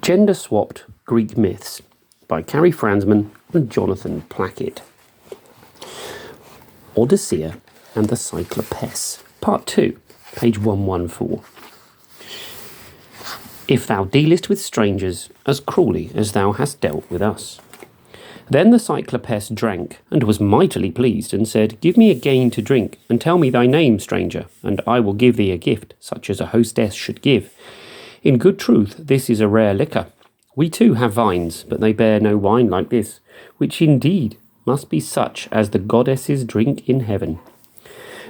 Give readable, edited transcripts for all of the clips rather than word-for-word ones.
Gender-Swapped Greek Myths by K.Fransman and J.Plackett. Odyssea and the Cyclopess, Part 2, page 114. If thou dealest with strangers as cruelly as thou hast dealt with us. Then the Cyclopess drank, and was mightily pleased, and said, Give me again to drink, and tell me thy name, stranger, and I will give thee a gift, such as a hostess should give. In good truth, this is a rare liquor. We too have vines, but they bear no wine like this, which indeed must be such as the goddesses drink in heaven.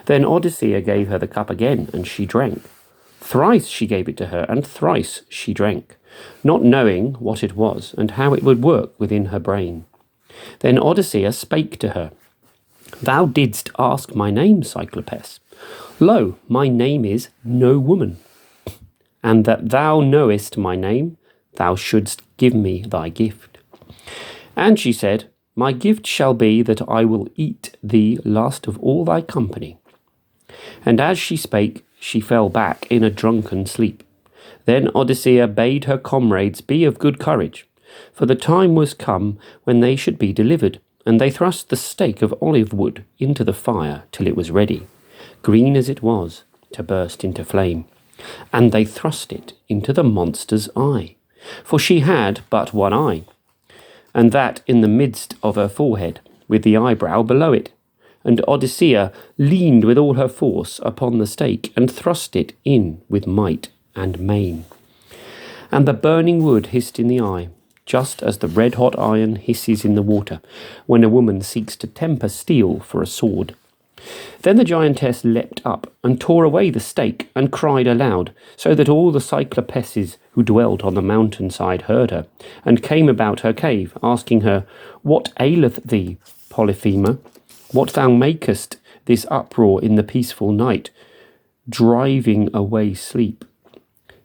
Then Odyssea gave her the cup again, and she drank. Thrice she gave it to her, and thrice she drank, not knowing what it was, and how it would work within her brain. Then Odyssea spake to her, Thou didst ask my name, Cyclopess. Lo, my name is No Woman. And that thou knowest my name, thou shouldst give me thy gift. And she said, My gift shall be that I will eat thee last of all thy company. And as she spake, she fell back in a drunken sleep. Then Odyssea bade her comrades be of good courage, for the time was come when they should be delivered, and they thrust the stake of olive wood into the fire till it was ready, green as it was, to burst into flame. And they thrust it into the monster's eye, for she had but one eye, and that in the midst of her forehead, with the eyebrow below it. And Odyssea leaned with all her force upon the stake, and thrust it in with might and main. And the burning wood hissed in the eye, just as the red-hot iron hisses in the water, when a woman seeks to temper steel for a sword. Then the giantess leapt up, and tore away the stake, and cried aloud, so that all the Cyclopesses who dwelt on the mountainside heard her, and came about her cave, asking her, What aileth thee, Polyphema? What thou makest this uproar in the peaceful night, driving away sleep?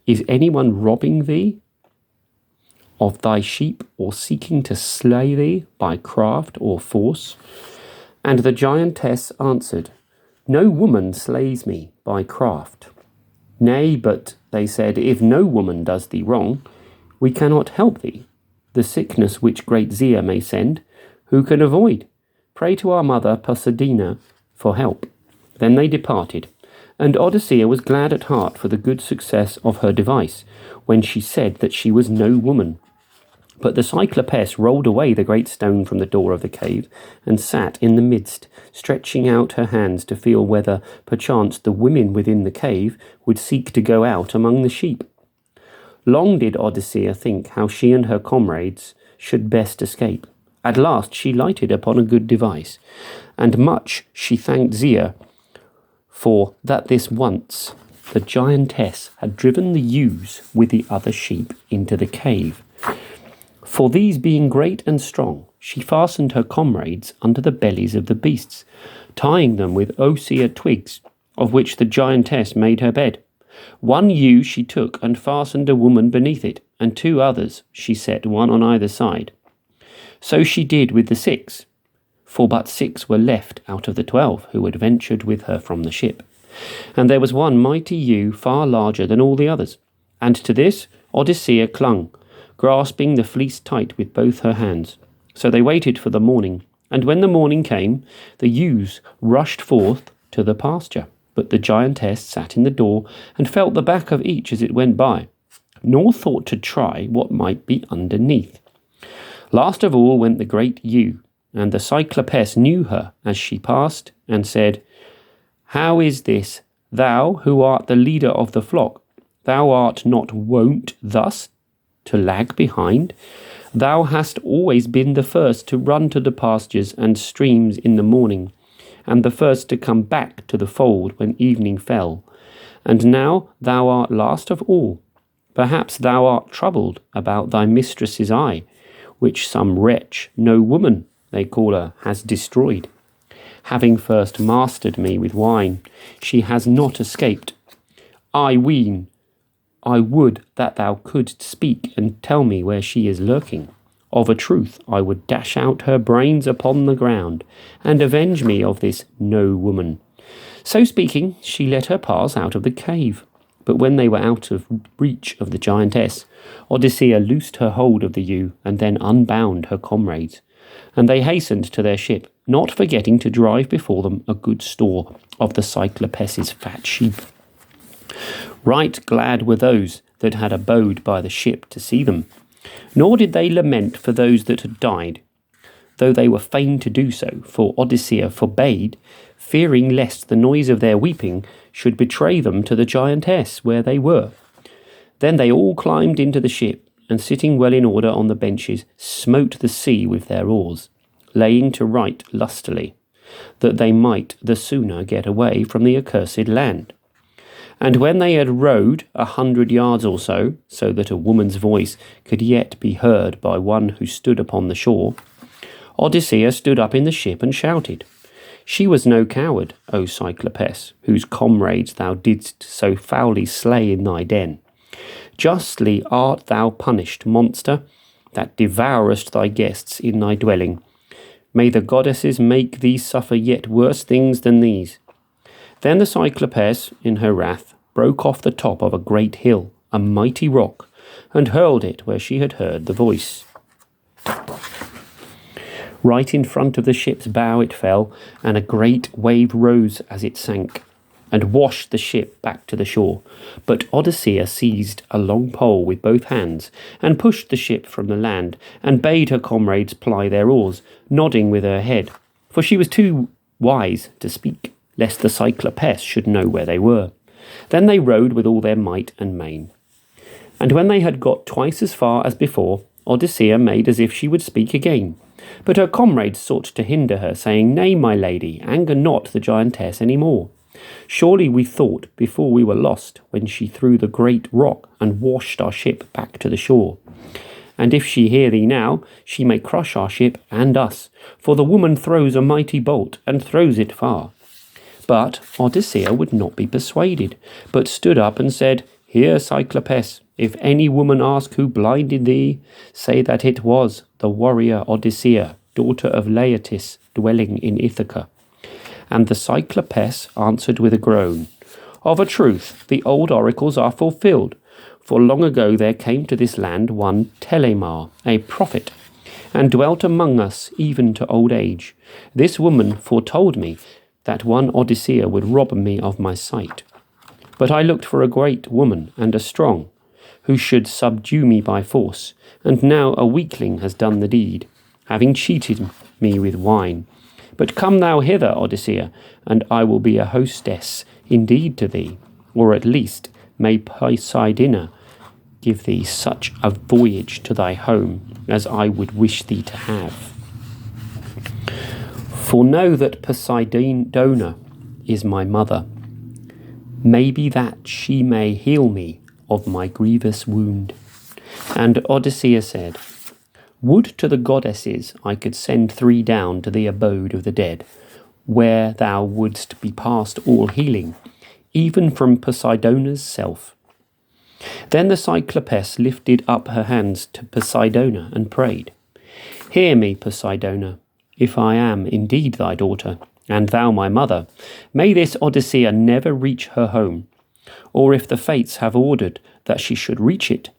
Is anyone robbing thee of thy sheep, or seeking to slay thee by craft or force? And the giantess answered, No woman slays me by craft. Nay, but, they said, if no woman does thee wrong, we cannot help thee. The sickness which great Zia may send, who can avoid? Pray to our mother Poseidina for help. Then they departed, and Odyssea was glad at heart for the good success of her device, when she said that she was no woman. But the Cyclopess rolled away the great stone from the door of the cave, and sat in the midst, stretching out her hands to feel whether, perchance, the women within the cave would seek to go out among the sheep. Long did Odyssea think how she and her comrades should best escape. At last she lighted upon a good device, and much she thanked Zia for that this once the giantess had driven the ewes with the other sheep into the cave. For these being great and strong, she fastened her comrades under the bellies of the beasts, tying them with osier twigs, of which the giantess made her bed. One ewe she took and fastened a woman beneath it, and 2 others she set, one on either side. So she did with the 6, for but 6 were left out of the 12 who had ventured with her from the ship. And there was one mighty ewe far larger than all the others, and to this Odyssea clung, grasping the fleece tight with both her hands. So they waited for the morning, and when the morning came, the ewes rushed forth to the pasture. But the giantess sat in the door, and felt the back of each as it went by, nor thought to try what might be underneath. Last of all went the great ewe, and the Cyclopess knew her as she passed, and said, How is this, thou who art the leader of the flock? Thou art not wont thus to lag behind? Thou hast always been the first to run to the pastures and streams in the morning, and the first to come back to the fold when evening fell. And now thou art last of all. Perhaps thou art troubled about thy mistress's eye, which some wretch, No Woman, they call her, has destroyed. Having first mastered me with wine, she has not escaped. I ween, I would that thou couldst speak and tell me where she is lurking. Of a truth, I would dash out her brains upon the ground, and avenge me of this No Woman. So speaking, she let her pass out of the cave. But when they were out of reach of the giantess, Odyssea loosed her hold of the ewe and then unbound her comrades. And they hastened to their ship, not forgetting to drive before them a good store of the Cyclopess's fat sheep. Right glad were those that had abode by the ship to see them, nor did they lament for those that had died, though they were fain to do so, for Odyssea forbade, fearing lest the noise of their weeping should betray them to the giantess where they were. Then they all climbed into the ship, and sitting well in order on the benches, smote the sea with their oars, laying to right lustily, that they might the sooner get away from the accursed land. And when they had rowed 100 yards or so that a woman's voice could yet be heard by one who stood upon the shore, Odyssea stood up in the ship and shouted, She was no coward, O Cyclopess, whose comrades thou didst so foully slay in thy den. Justly art thou punished, monster, that devourest thy guests in thy dwelling. May the goddesses make thee suffer yet worse things than these. Then the Cyclopess, in her wrath, broke off the top of a great hill, a mighty rock, and hurled it where she had heard the voice. Right in front of the ship's bow it fell, and a great wave rose as it sank, and washed the ship back to the shore. But Odyssea seized a long pole with both hands, and pushed the ship from the land, and bade her comrades ply their oars, nodding with her head, for she was too wise to speak, lest the Cyclopess should know where they were. Then they rowed with all their might and main. And when they had got twice as far as before, Odyssea made as if she would speak again. But her comrades sought to hinder her, saying, Nay, my lady, anger not the giantess any more. Surely we thought before we were lost, when she threw the great rock and washed our ship back to the shore. And if she hear thee now, she may crush our ship and us, for the woman throws a mighty bolt, and throws it far. But Odyssea would not be persuaded, but stood up and said, Hear, Cyclopess, if any woman ask who blinded thee, say that it was the warrior Odyssea, daughter of Laertes, dwelling in Ithaca. And the Cyclopess answered with a groan, Of a truth, the old oracles are fulfilled, for long ago there came to this land one Telemar, a prophet, and dwelt among us even to old age. This woman foretold me that one Odyssea would rob me of my sight. But I looked for a great woman and a strong, who should subdue me by force, and now a weakling has done the deed, having cheated me with wine. But come thou hither, Odyssea, and I will be a hostess indeed to thee, or at least may Poseidon give thee such a voyage to thy home as I would wish thee to have. For know that Poseidona is my mother. Maybe that she may heal me of my grievous wound. And Odyssea said, Would to the goddesses I could send 3 down to the abode of the dead, where thou wouldst be past all healing, even from Poseidona's self. Then the Cyclopess lifted up her hands to Poseidona and prayed, Hear me, Poseidona, if I am indeed thy daughter, and thou my mother. May this Odyssea never reach her home, or if the fates have ordered that she should reach it,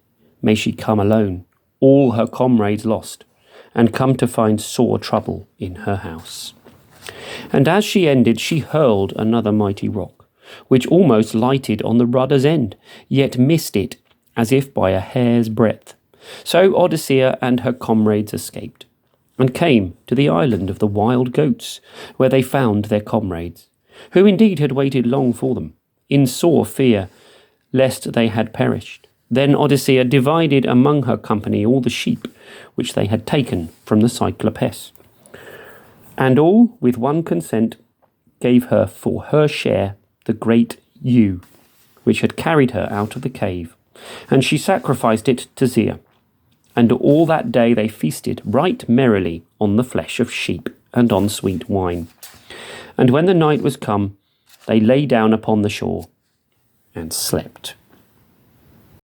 may she come alone, all her comrades lost, and come to find sore trouble in her house. And as she ended, she hurled another mighty rock, which almost lighted on the rudder's end, yet missed it as if by a hair's breadth. So Odyssea and her comrades escaped, and came to the island of the wild goats, where they found their comrades, who indeed had waited long for them, in sore fear lest they had perished. Then Odyssea divided among her company all the sheep which they had taken from the Cyclopess, and all, with one consent, gave her for her share the great ewe, which had carried her out of the cave, and she sacrificed it to Zea. And all that day they feasted right merrily on the flesh of sheep and on sweet wine. And when the night was come, they lay down upon the shore and slept.